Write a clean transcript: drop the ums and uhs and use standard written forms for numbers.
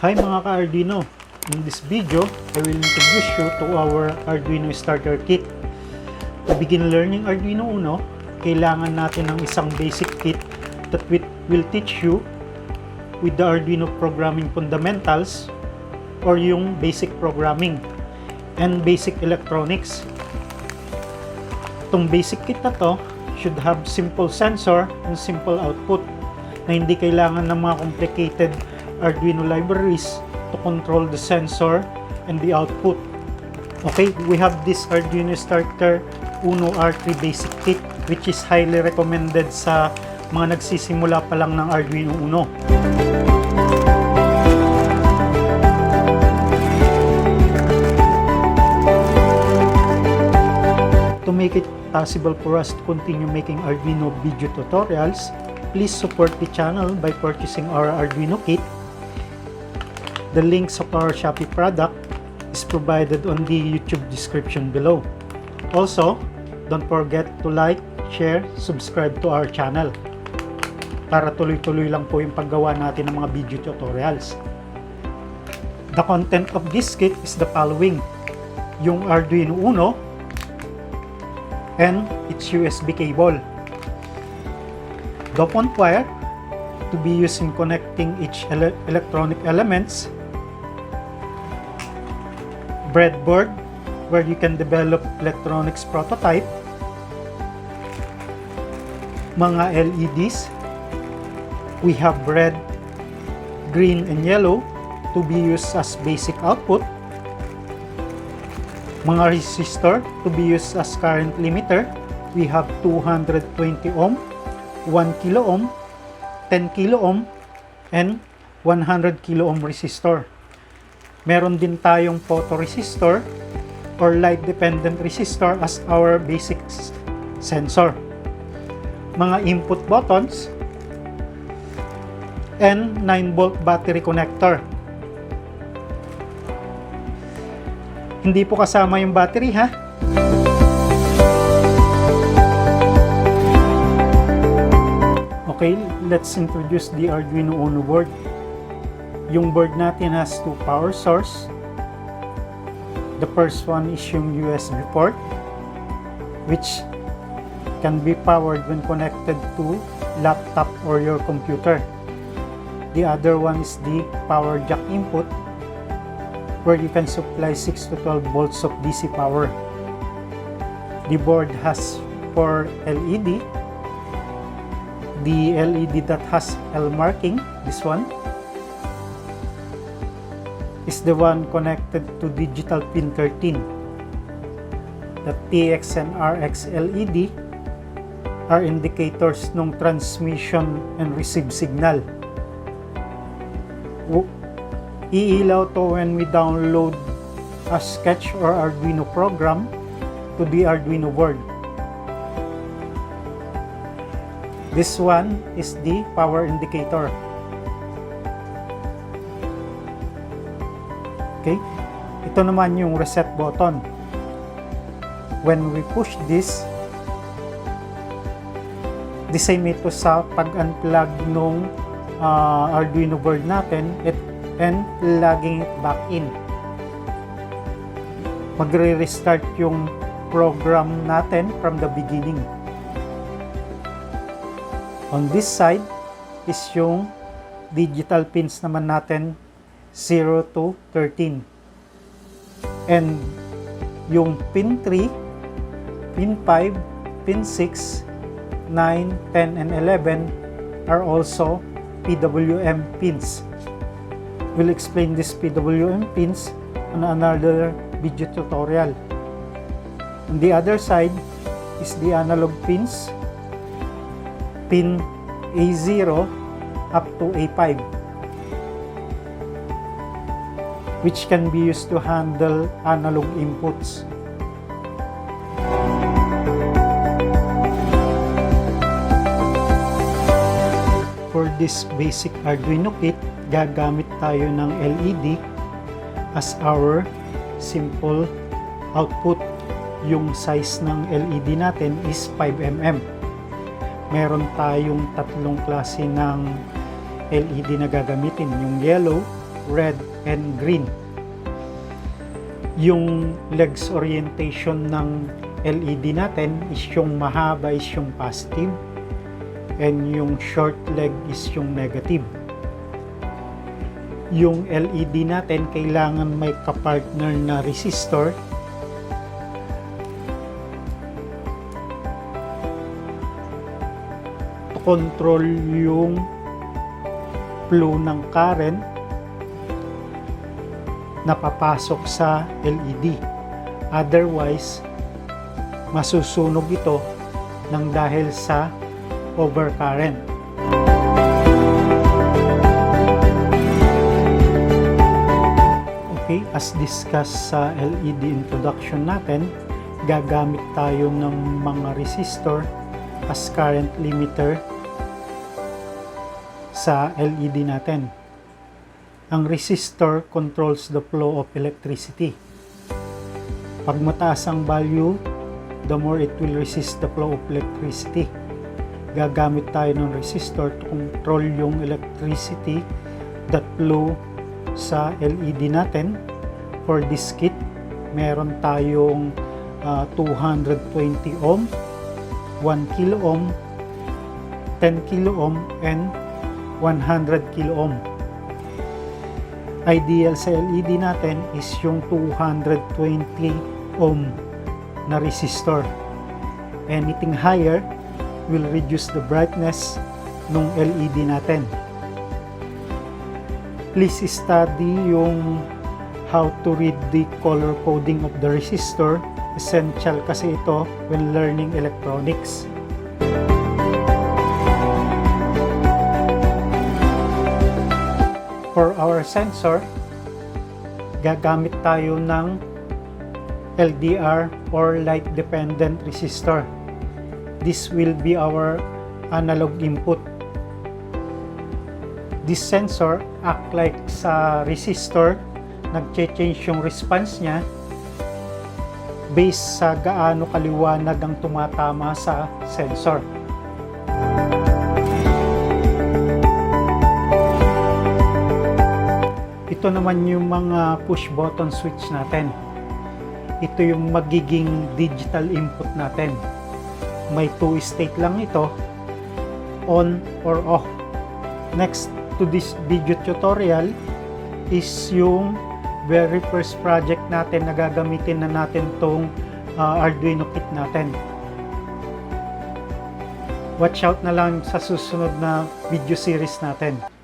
Hi mga ka-Arduino! In this video, I will introduce you to our Arduino Starter Kit. To begin learning Arduino UNO, kailangan natin ng isang basic kit that will teach you with the Arduino programming fundamentals or yung basic programming and basic electronics. Itong basic kit na to should have simple sensor and simple output na hindi kailangan ng mga complicated Arduino libraries to control the sensor and the output. Okay, we have this Arduino Starter UNO R3 Basic Kit which is highly recommended sa mga nagsisimula pa lang ng Arduino UNO. To make it possible for us to continue making Arduino video tutorials, please support the channel by purchasing our Arduino kit. The links of our Shopee product is provided on the YouTube description below. Also, don't forget to like, share, subscribe to our channel para tuloy-tuloy lang po yung paggawa natin ng mga video tutorials. The content of this kit is the following: yung Arduino UNO and its USB cable, dopant wire to be used in connecting each electronic elements, breadboard where you can develop electronics prototype, mga LEDs, we have red, green, and yellow to be used as basic output, mga resistor to be used as current limiter. We have 220 ohm, 1 kilo ohm, 10 kilo ohm, and 100 kilo ohm resistor. Meron din tayong photoresistor or light dependent resistor as our basic sensor. Mga input buttons and 9-volt battery connector. Hindi po kasama yung battery ha. Okay, let's introduce the Arduino UNO board. Yung board natin has two power source. The first one is yung USB port which can be powered when connected to laptop or your computer. The other one is the power jack input where you can supply 6 to 12 volts of DC power. The board has 4 LED. The LED that has L marking, this one, is the one connected to digital pin 13. The TX and RX LED are indicators ng transmission and receive signal. Iilaw to when we download a Sketch or Arduino program to the Arduino board. This one is the power indicator. Okay, ito naman yung reset button. When we push this, the same ito sa pag-unplug nung Arduino board natin and plugging it back in. Magre-restart yung program natin from the beginning. On this side is yung digital pins naman natin 0 to 13. And yung pin 3, pin 5, pin 6, 9, 10, and 11 are also PWM pins. We'll explain these PWM pins on another video tutorial. On the other side is the analog pins, pin A0 up to A5, which can be used to handle analog inputs. For this basic Arduino kit, gagamit tayo ng LED as our simple output. Yung size ng LED natin is 5mm. Meron tayong tatlong klase ng LED na gagamitin, yung yellow, red, and green. Yung legs orientation ng LED natin is yung mahaba is yung positive and yung short leg is yung negative. Yung LED natin kailangan may kapartner na resistor to control yung flow ng current na papasok sa LED. Otherwise, masusunog ito ng dahil sa overcurrent. Okay, as discussed sa LED introduction natin, gagamit tayo ng mga resistor as current limiter sa LED natin. Ang resistor controls the flow of electricity. Pag mataas ang value, the more it will resist the flow of electricity. Gagamit tayo ng resistor to control yung electricity that flow sa LED natin. For this kit, meron tayong 220 ohm, 1 kilo ohm, 10 kilo ohm, and 100 kilo ohm. Ideal sa LED natin is yung 220 ohm na resistor. Anything higher will reduce the brightness ng LED natin. Please study yung how to read the color coding of the resistor. Essential kasi ito when learning electronics. For our sensor, gagamit tayo ng LDR or light dependent resistor. This will be our analog input. This sensor act like sa resistor, nag-change yung response niya based sa gaano kaliwanag ang tumatama sa sensor. Ito naman yung mga push button switch natin. Ito yung magiging digital input natin. May 2 state lang ito, on or off. Next to this video tutorial is yung very first project natin na gagamitin na natin tong Arduino kit natin. Watch out na lang sa susunod na video series natin.